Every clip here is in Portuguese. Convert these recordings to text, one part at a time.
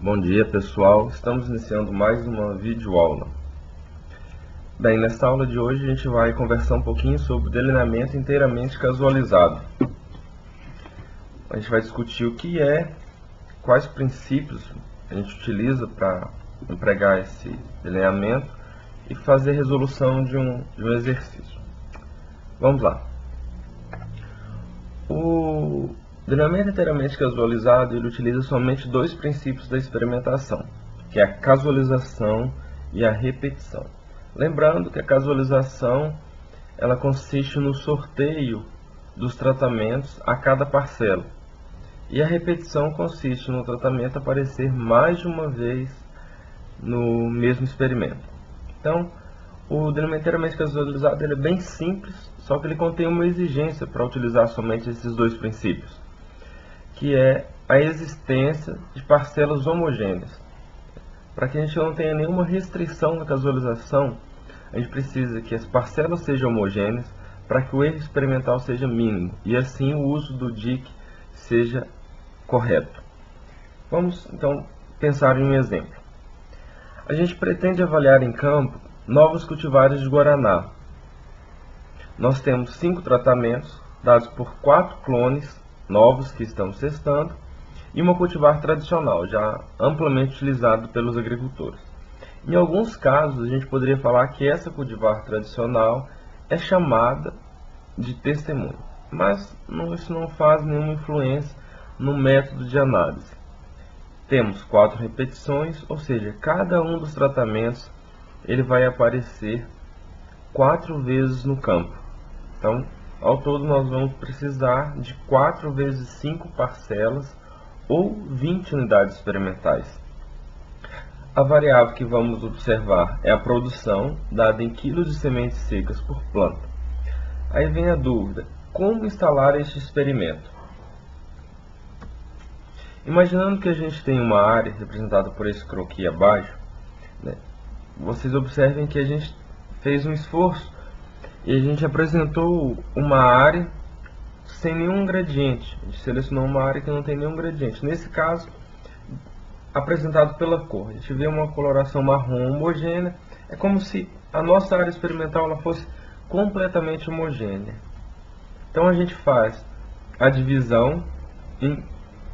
Bom dia pessoal, estamos iniciando mais uma videoaula. Bem, nesta aula de hoje a gente vai conversar um pouquinho sobre delineamento inteiramente casualizado. A gente vai discutir o que é, quais princípios a gente utiliza para empregar esse delineamento e fazer resolução de um exercício. Vamos lá. O delineamento inteiramente casualizado ele utiliza somente dois princípios da experimentação, que é a casualização e a repetição. Lembrando que a casualização ela consiste no sorteio dos tratamentos a cada parcela, e a repetição consiste no tratamento aparecer mais de uma vez no mesmo experimento. Então, o delineamento inteiramente casualizado ele é bem simples, só que ele contém uma exigência para utilizar somente esses dois princípios, que é a existência de parcelas homogêneas. Para que a gente não tenha nenhuma restrição na casualização, a gente precisa que as parcelas sejam homogêneas para que o erro experimental seja mínimo e assim o uso do DIC seja correto. Vamos então pensar em um exemplo. A gente pretende avaliar em campo novos cultivares de guaraná. Nós temos 5 tratamentos dados por 4 clones novos que estamos testando e uma cultivar tradicional, já amplamente utilizado pelos agricultores. Em alguns casos, a gente poderia falar que essa cultivar tradicional é chamada de testemunho, mas isso não faz nenhuma influência no método de análise. Temos 4 repetições, ou seja, cada um dos tratamentos ele vai aparecer 4 vezes no campo. Então, ao todo nós vamos precisar de 4 vezes 5 parcelas ou 20 unidades experimentais. A variável que vamos observar é a produção, dada em quilos de sementes secas por planta. Aí vem a dúvida, como instalar este experimento? Imaginando que a gente tem uma área representada por esse croquis abaixo, vocês observem que a gente fez um esforço e a gente apresentou uma área sem nenhum gradiente. A gente selecionou uma área que não tem nenhum gradiente. Nesse caso, apresentado pela cor. A gente vê uma coloração marrom homogênea. É como se a nossa área experimental ela fosse completamente homogênea. Então a gente faz a divisão em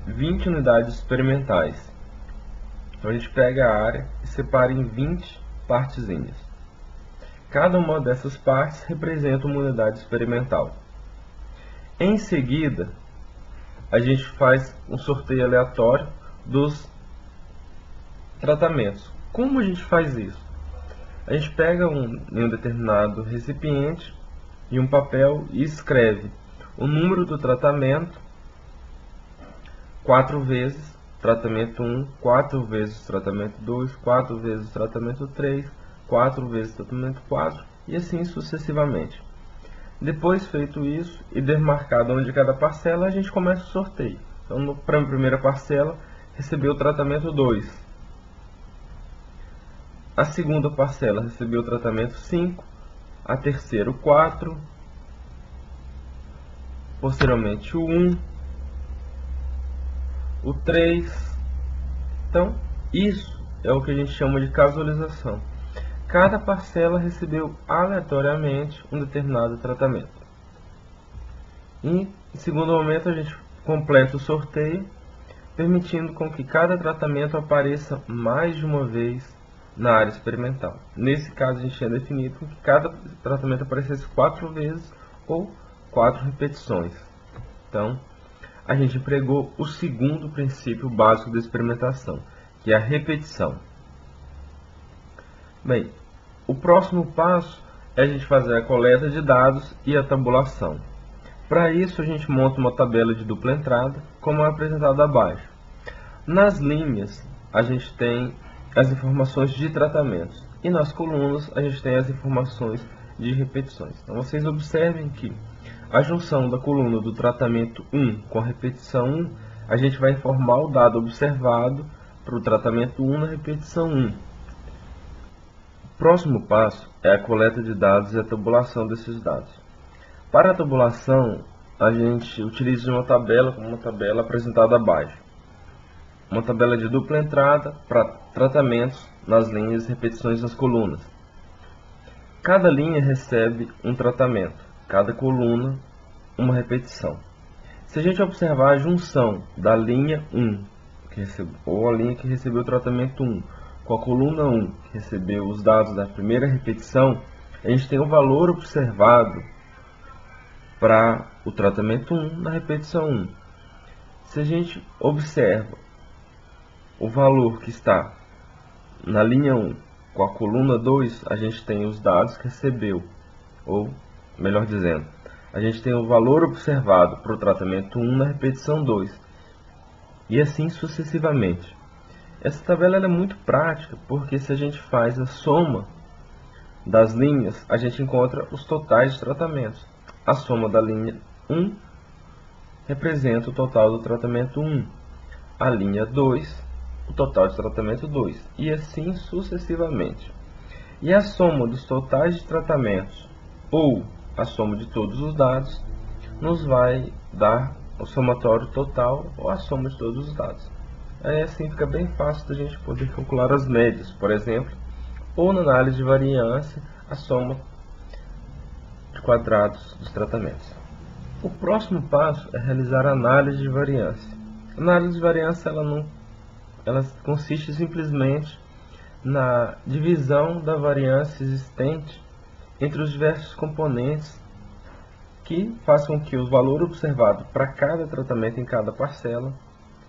20 unidades experimentais. Então a gente pega a área e separa em 20 partezinhas. Cada uma dessas partes representa uma unidade experimental. Em seguida, a gente faz um sorteio aleatório dos tratamentos. Como a gente faz isso? A gente pega em um determinado recipiente e um papel e escreve o número do tratamento 4 vezes tratamento 1, 4 vezes tratamento 2, 4 vezes tratamento 3, 4 vezes tratamento 4 e assim sucessivamente. Depois feito isso e demarcado onde cada parcela, a gente começa o sorteio. Então, para a primeira parcela, recebeu o tratamento 2. A segunda parcela recebeu o tratamento 5, a terceira o 4, posteriormente o 1, o 3. Então, isso é o que a gente chama de casualização. Cada parcela recebeu aleatoriamente um determinado tratamento. E, em segundo momento, a gente completa o sorteio, permitindo com que cada tratamento apareça mais de uma vez na área experimental. Nesse caso, a gente tinha definido que cada tratamento aparecesse 4 vezes ou 4 repetições. Então, a gente empregou o segundo princípio básico da experimentação, que é a repetição. Bem, o próximo passo é a gente fazer a coleta de dados e a tabulação. Para isso, a gente monta uma tabela de dupla entrada, como é apresentado abaixo. Nas linhas, a gente tem as informações de tratamentos, e nas colunas, a gente tem as informações de repetições. Então, vocês observem que a junção da coluna do tratamento 1 com a repetição 1, a gente vai informar o dado observado para o tratamento 1 na repetição 1. O próximo passo é a coleta de dados e a tabulação desses dados. Para a tabulação, a gente utiliza uma tabela como uma tabela apresentada abaixo. uma tabela de dupla entrada para tratamentos nas linhas e repetições nas colunas. Cada linha recebe um tratamento, cada coluna uma repetição. Se a gente observar a junção da linha 1, ou a linha que recebeu o tratamento 1, com a coluna 1, que recebeu os dados da primeira repetição, a gente tem o valor observado para o tratamento 1 na repetição 1. Se a gente observa o valor que está na linha 1 com a coluna 2, a gente tem os dados que recebeu, ou melhor dizendo, a gente tem o valor observado para o tratamento 1 na repetição 2, e assim sucessivamente. Essa tabela é muito prática, porque se a gente faz a soma das linhas, a gente encontra os totais de tratamentos. A soma da linha 1 representa o total do tratamento 1, a linha 2, o total de tratamento 2, e assim sucessivamente. E a soma dos totais de tratamentos, ou a soma de todos os dados, nos vai dar o somatório total, ou a soma de todos os dados. Aí assim fica bem fácil da gente poder calcular as médias, por exemplo, ou na análise de variância, a soma de quadrados dos tratamentos. O próximo passo é realizar a análise de variância. A análise de variância ela consiste simplesmente na divisão da variância existente entre os diversos componentes que façam com que o valor observado para cada tratamento em cada parcela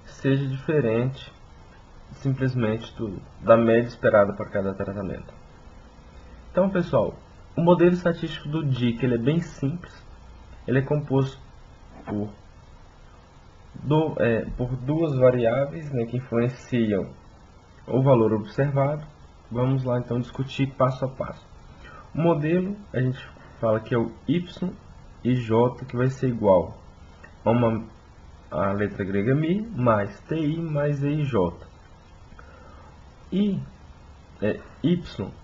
seja diferente simplesmente da média esperada para cada tratamento. Então, pessoal, o modelo estatístico do DIC ele é bem simples. Ele é composto por duas variáveis, né, que influenciam o valor observado. Vamos lá então discutir passo a passo. O modelo a gente fala que é o Y e J, que vai ser igual a letra grega Mi mais TI mais EIJ. Y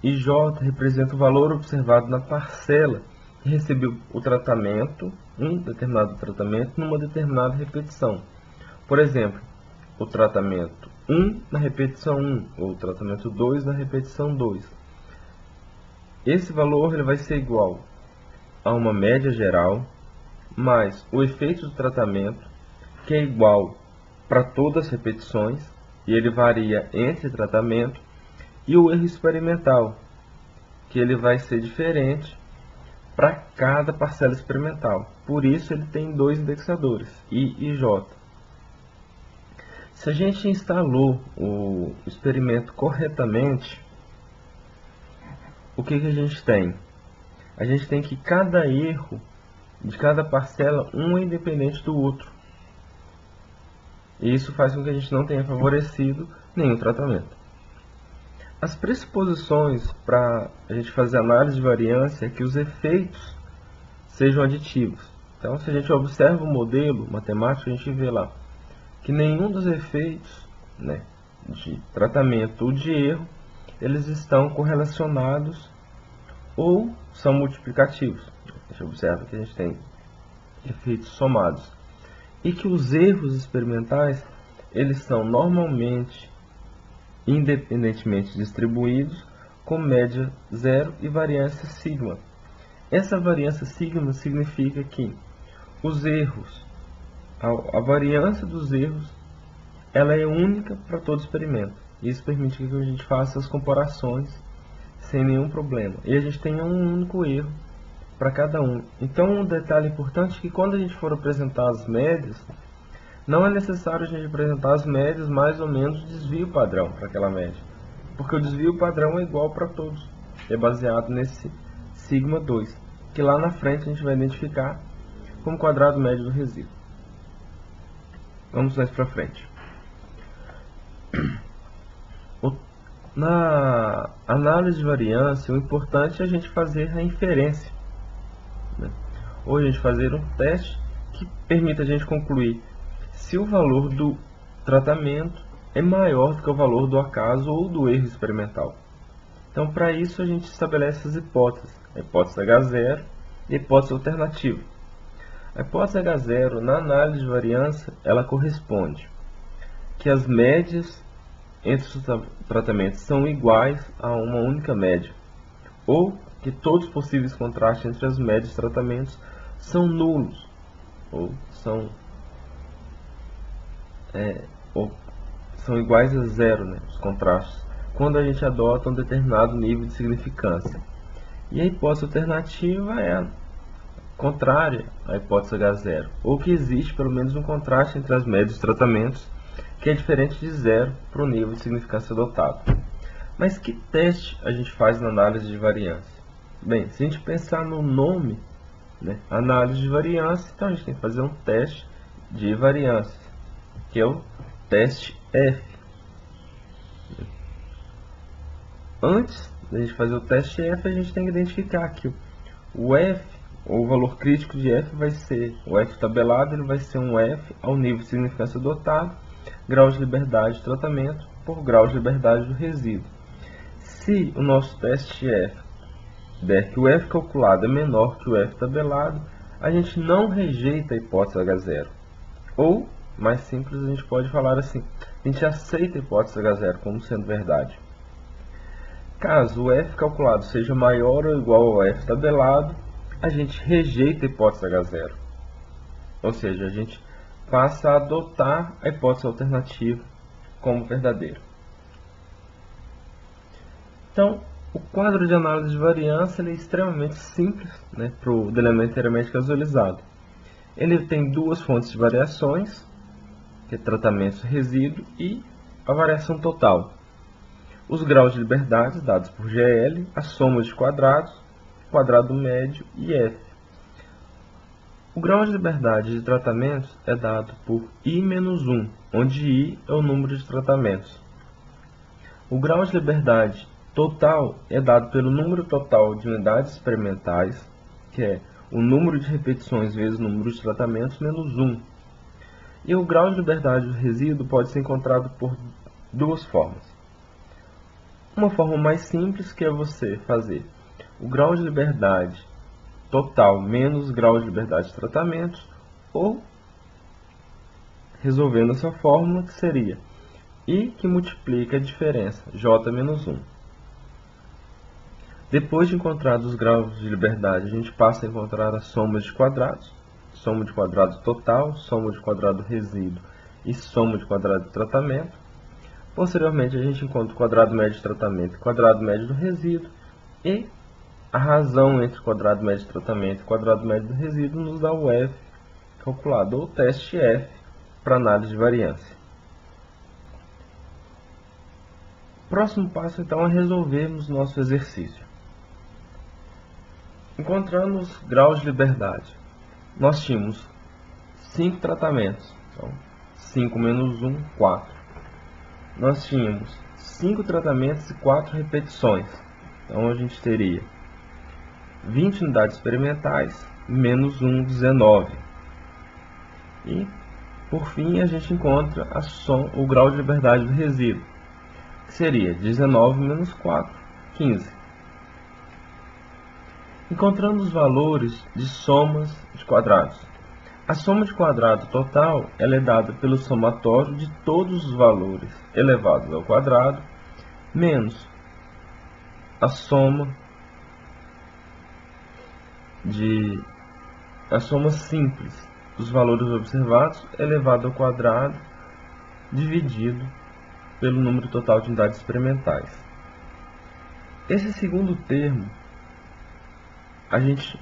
e J representam o valor observado na parcela que recebeu o tratamento, um determinado tratamento, numa determinada repetição. Por exemplo, o tratamento 1 na repetição 1, ou o tratamento 2 na repetição 2. Esse valor ele vai ser igual a uma média geral, mais o efeito do tratamento, que é igual para todas as repetições, e ele varia entre tratamento, e o erro experimental, que ele vai ser diferente para cada parcela experimental. Por isso ele tem dois indexadores, I e J. Se a gente instalou o experimento corretamente, o que a gente tem? A gente tem que cada erro de cada parcela, um é independente do outro. E isso faz com que a gente não tenha favorecido nenhum tratamento. As pressuposições para a gente fazer análise de variância é que os efeitos sejam aditivos. Então, se a gente observa o modelo matemático, a gente vê lá que nenhum dos efeitos, né, de tratamento ou de erro, eles estão correlacionados ou são multiplicativos. A gente observa que a gente tem efeitos somados. E que os erros experimentais, eles são normalmente independentemente distribuídos com média zero e variância sigma. Essa variância sigma significa que os erros, a variância dos erros, ela é única para todo experimento. Isso permite que a gente faça as comparações sem nenhum problema. E a gente tem um único erro para cada um. Então, um detalhe importante é que quando a gente for apresentar as médias, não é necessário a gente apresentar as médias mais ou menos desvio padrão para aquela média, porque o desvio padrão é igual para todos, é baseado nesse sigma 2, que lá na frente a gente vai identificar como quadrado médio do resíduo. Vamos mais para frente. Na análise de variância, o importante é a gente fazer a inferência, né? Ou a gente fazer um teste que permita a gente concluir se o valor do tratamento é maior do que o valor do acaso ou do erro experimental. Então, para isso, a gente estabelece as hipóteses. A hipótese H0 e a hipótese alternativa. A hipótese H0, na análise de variância, ela corresponde que as médias entre os tratamentos são iguais a uma única média, ou que todos os possíveis contrastes entre as médias de tratamentos são nulos, ou são iguais a zero, né, os contrastes, quando a gente adota um determinado nível de significância. E a hipótese alternativa é a contrária à hipótese H0, ou que existe pelo menos um contraste entre as médias dos tratamentos, que é diferente de zero para o nível de significância adotado. Mas que teste a gente faz na análise de variância? Bem, se a gente pensar no nome, né, análise de variância, então a gente tem que fazer um teste de variância, que é o teste F. Antes da gente fazer o teste F, a gente tem que identificar que o F, ou o valor crítico de F, vai ser o F tabelado, ele vai ser um F ao nível de significância adotado, grau de liberdade de tratamento por grau de liberdade do resíduo. Se o nosso teste F der que o F calculado é menor que o F tabelado, a gente não rejeita a hipótese H0. Ou, mais simples, a gente pode falar assim, a gente aceita a hipótese H0 como sendo verdade. Caso o F calculado seja maior ou igual ao F tabelado, a gente rejeita a hipótese H0. Ou seja, a gente passa a adotar a hipótese alternativa como verdadeira. Então, o quadro de análise de variância ele é extremamente simples, né, para o delineamento inteiramente casualizado. Ele tem duas fontes de variações, que é tratamento resíduo e a variação total. Os graus de liberdade dados por GL, a soma de quadrados, quadrado médio e F. O grau de liberdade de tratamentos é dado por I-1, onde I é o número de tratamentos. O grau de liberdade total é dado pelo número total de unidades experimentais, que é o número de repetições vezes o número de tratamentos menos 1. E o grau de liberdade do resíduo pode ser encontrado por duas formas. Uma forma mais simples, que é você fazer o grau de liberdade total menos grau de liberdade de tratamentos, ou resolvendo essa fórmula, que seria I que multiplica a diferença, J menos 1. Depois de encontrados os graus de liberdade, a gente passa a encontrar a soma de quadrados total, soma de quadrado resíduo e soma de quadrado de tratamento. Posteriormente, a gente encontra o quadrado médio de tratamento e quadrado médio do resíduo, e a razão entre quadrado médio de tratamento e quadrado médio do resíduo nos dá o F calculado, ou teste F, para análise de variância. O próximo passo, então, é resolvermos nosso exercício. Encontrando os graus de liberdade, nós tínhamos 5 tratamentos, então 5 menos 1, 4. Nós tínhamos 5 tratamentos e 4 repetições, então a gente teria 20 unidades experimentais, menos 1, 19. E, por fim, a gente encontra o grau de liberdade do resíduo, que seria 19 menos 4, 15. Encontrando os valores de somas de quadrados. A soma de quadrado total ela é dada pelo somatório de todos os valores elevados ao quadrado, menos a soma simples dos valores observados elevado ao quadrado dividido pelo número total de unidades experimentais. Esse segundo termo a gente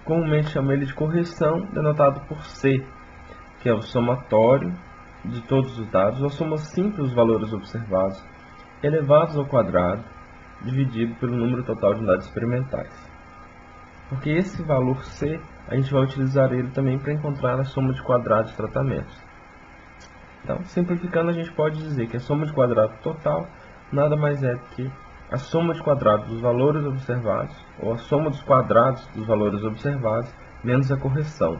comumente chama ele de correção, denotado por C, que é o somatório de todos os dados, ou a soma simples dos valores observados elevados ao quadrado dividido pelo número total de unidades experimentais. Porque esse valor C, a gente vai utilizar ele também para encontrar a soma de quadrados de tratamentos. Então, simplificando, a gente pode dizer que a soma de quadrado total nada mais é do que a soma de quadrados dos valores observados, ou a soma dos quadrados dos valores observados, menos a correção.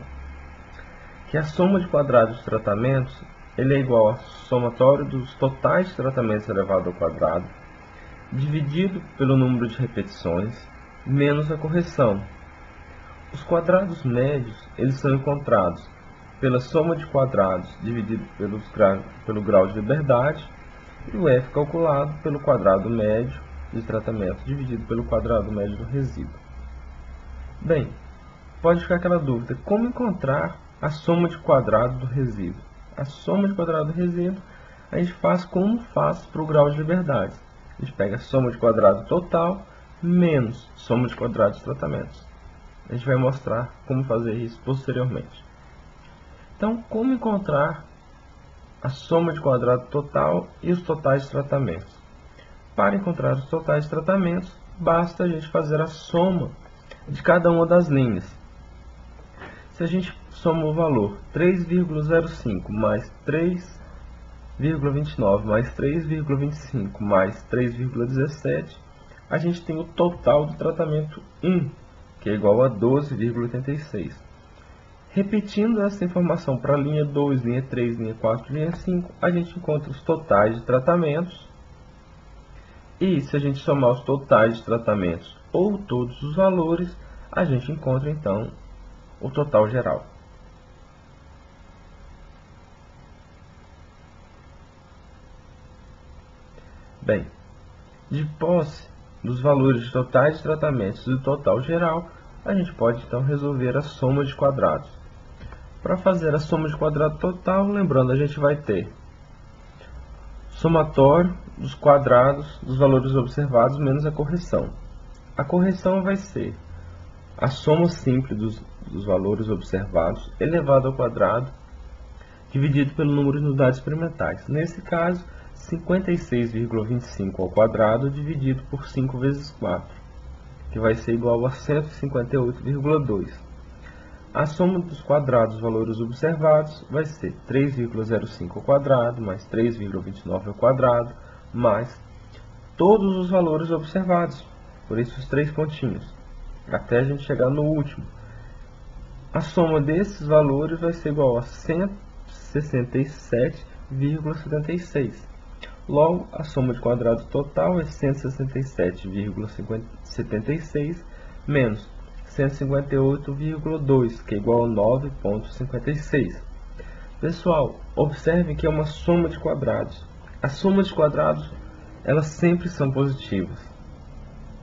Que a soma de quadrados de tratamentos ele é igual ao somatório dos totais de tratamentos elevado ao quadrado, dividido pelo número de repetições, menos a correção. Os quadrados médios eles são encontrados pela soma de quadrados dividido pelo grau de liberdade, e o F calculado pelo quadrado médio de tratamento dividido pelo quadrado médio do resíduo. Bem, pode ficar aquela dúvida, como encontrar a soma de quadrado do resíduo? A soma de quadrado do resíduo a gente faz como faz para o grau de liberdade. A gente pega a soma de quadrado total menos soma de quadrados de tratamentos. A gente vai mostrar como fazer isso posteriormente. Então, como encontrar a soma de quadrado total e os totais de tratamentos? Para encontrar os totais de tratamentos, basta a gente fazer a soma de cada uma das linhas. Se a gente soma o valor 3,05 mais 3,29 mais 3,25 mais 3,17, a gente tem o total do tratamento 1, que é igual a 12,86. Repetindo essa informação para a linha 2, linha 3, linha 4, linha 5, a gente encontra os totais de tratamentos. E se a gente somar os totais de tratamentos ou todos os valores, a gente encontra então o total geral. Bem, de posse dos valores totais de tratamentos e do total geral, a gente pode então resolver a soma de quadrados. Para fazer a soma de quadrado total, lembrando, a gente vai ter somatório dos quadrados dos valores observados menos a correção. A correção vai ser a soma simples dos valores observados elevado ao quadrado dividido pelo número de unidades experimentais. Nesse caso, 56,25 ao quadrado dividido por 5 vezes 4, que vai ser igual a 158,2. A soma dos quadrados dos valores observados vai ser 3,05 ao quadrado, mais 3,29 ao quadrado, mais todos os valores observados, por isso os 3 pontinhos, até a gente chegar no último. A soma desses valores vai ser igual a 167,76. Logo, a soma de quadrado total é 167,76 menos 158,2, que é igual a 9,56. Pessoal, observem que é uma soma de quadrados. As somas de quadrados, elas sempre são positivas,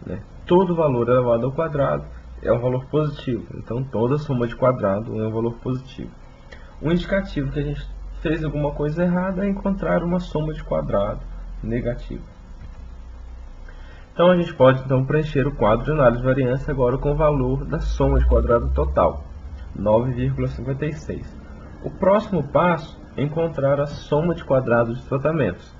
né? Todo valor elevado ao quadrado é um valor positivo, então toda soma de quadrado é um valor positivo. O indicativo que a gente fez alguma coisa errada é encontrar uma soma de quadrado negativa. Então a gente pode preencher o quadro de análise de variância agora com o valor da soma de quadrado total, 9,56. O próximo passo é encontrar a soma de quadrados de tratamentos.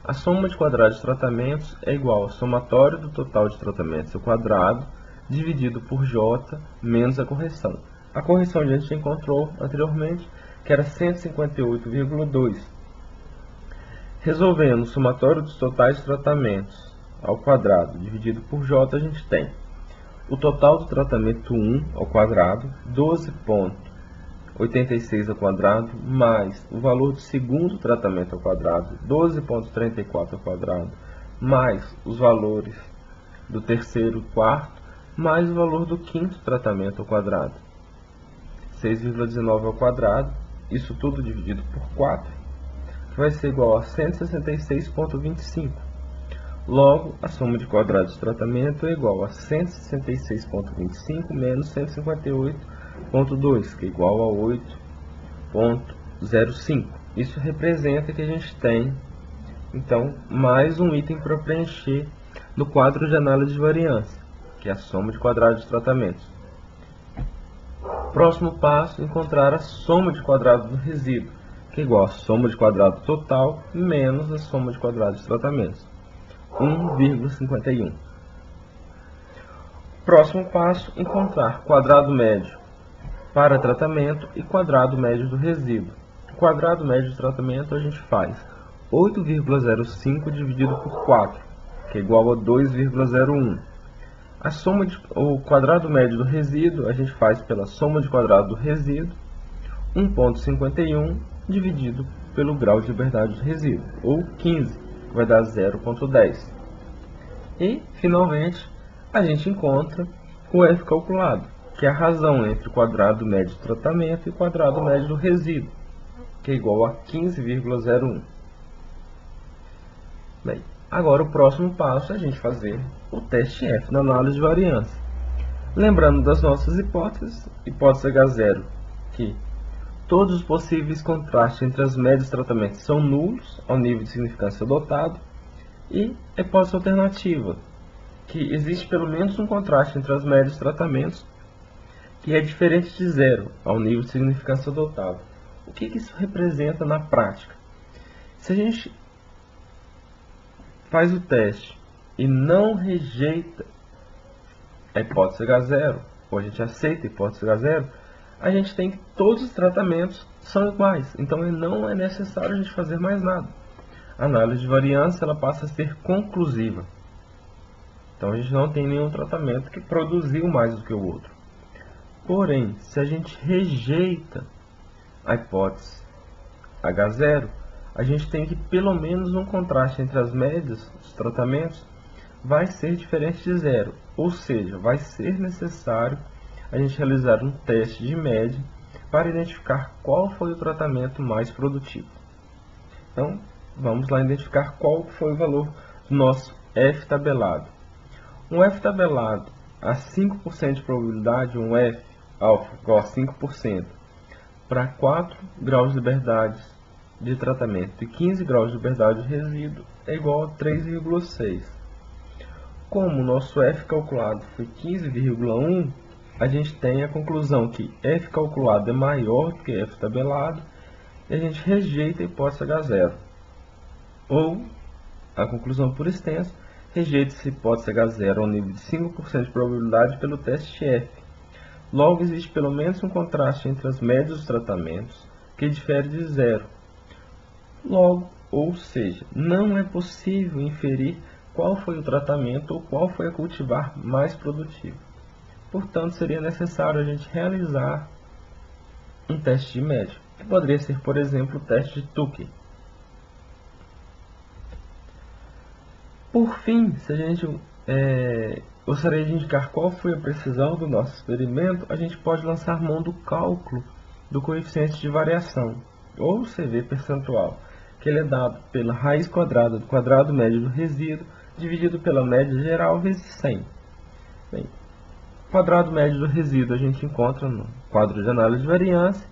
A soma de quadrados de tratamentos é igual ao somatório do total de tratamentos ao quadrado dividido por J menos a correção. A correção a gente encontrou anteriormente, que era 158,2. Resolvendo o somatório dos totais de tratamentos ao quadrado dividido por J, a gente tem o total do tratamento 1 ao quadrado, 12,86 ao quadrado, mais o valor do segundo tratamento ao quadrado, 12,34 ao quadrado, mais os valores do terceiro e quarto, mais o valor do quinto tratamento ao quadrado, 6,19 ao quadrado, isso tudo dividido por 4, que vai ser igual a 166,25. Logo, a soma de quadrados de tratamento é igual a 166,25 menos 158,2, que é igual a 8,05. Isso representa que a gente tem, então, mais um item para preencher no quadro de análise de variância, que é a soma de quadrados de tratamentos. Próximo passo, encontrar a soma de quadrados do resíduo, que é igual a soma de quadrado total menos a soma de quadrados de tratamentos, 1,51. Próximo passo, encontrar quadrado médio para tratamento e quadrado médio do resíduo. O quadrado médio de tratamento a gente faz 8,05 dividido por 4, que é igual a 2,01. A soma o quadrado médio do resíduo a gente faz pela soma de quadrado do resíduo, 1,51 dividido pelo grau de liberdade do resíduo, ou 15, que vai dar 0,10. E, finalmente, a gente encontra o F calculado, que é a razão entre o quadrado médio do tratamento e o quadrado médio do resíduo, que é igual a 15,01. Bem, agora o próximo passo é a gente fazer o teste F na análise de variância. Lembrando das nossas hipóteses, hipótese H0, que todos os possíveis contrastes entre as médias de tratamento são nulos ao nível de significância adotado, e a hipótese alternativa, que existe pelo menos um contraste entre as médias de tratamentos que é diferente de zero ao nível de significância adotado. O que isso representa na prática? Se a gente faz o teste e não rejeita a hipótese H0, ou a gente aceita a hipótese H0, a gente tem que todos os tratamentos são iguais, então não é necessário a gente fazer mais nada. A análise de variância ela passa a ser conclusiva. Então a gente não tem nenhum tratamento que produziu mais do que o outro. Porém, se a gente rejeita a hipótese H0, a gente tem que pelo menos um contraste entre as médias dos tratamentos vai ser diferente de zero, ou seja, vai ser necessário a gente realizar um teste de média para identificar qual foi o tratamento mais produtivo. Então, vamos lá identificar qual foi o valor do nosso F tabelado. Um F tabelado a 5% de probabilidade, um F alfa igual a 5%, para 4 graus de liberdade de tratamento e 15 graus de liberdade de resíduo é igual a 3,6. Como o nosso F calculado foi 15,1, a gente tem a conclusão que F calculado é maior do que F tabelado e a gente rejeita a hipótese H0. Ou, a conclusão por extenso, rejeita-se a hipótese H0 ao nível de 5% de probabilidade pelo teste F. Logo, existe pelo menos um contraste entre as médias dos tratamentos, que difere de zero. Logo, ou seja, não é possível inferir qual foi o tratamento ou qual foi a cultivar mais produtivo. Portanto, seria necessário a gente realizar um teste de média, que poderia ser, por exemplo, o teste de Tukey. Por fim, se a gente gostaria de indicar qual foi a precisão do nosso experimento, a gente pode lançar mão do cálculo do coeficiente de variação, ou CV percentual, que ele é dado pela raiz quadrada do quadrado médio do resíduo, dividido pela média geral vezes 100. Bem, o quadrado médio do resíduo a gente encontra no quadro de análise de variância,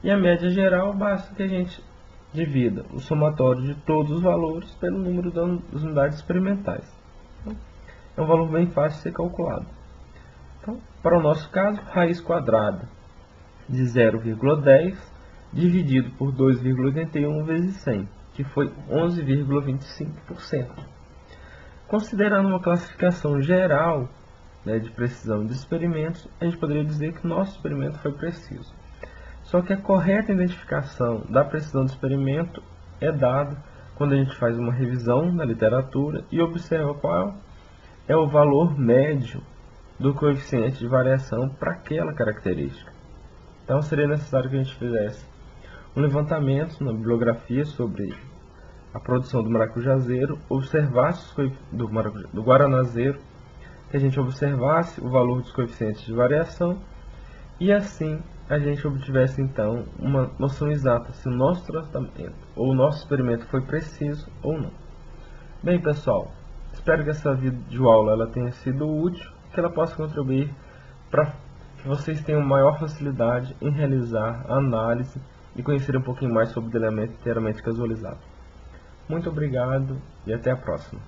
e a média geral basta que a gente divida o somatório de todos os valores pelo número das unidades experimentais. Então, é um valor bem fácil de ser calculado. Então, para o nosso caso, raiz quadrada de 0,10 dividido por 2,81 vezes 100, que foi 11,25%. Considerando uma classificação geral de precisão de experimentos, a gente poderia dizer que o nosso experimento foi preciso. Só que a correta identificação da precisão do experimento é dada quando a gente faz uma revisão na literatura e observa qual é o valor médio do coeficiente de variação para aquela característica. Então seria necessário que a gente fizesse um levantamento na bibliografia sobre a produção do maracujazeiro, observasse do guaranazeiro, que a gente observasse o valor dos coeficientes de variação e assim a gente obtivesse então uma noção exata se o nosso tratamento ou o nosso experimento foi preciso ou não. Bem, pessoal, espero que essa videoaula ela tenha sido útil, que ela possa contribuir para que vocês tenham maior facilidade em realizar a análise e conhecer um pouquinho mais sobre o delineamento inteiramente casualizado. Muito obrigado e até a próxima.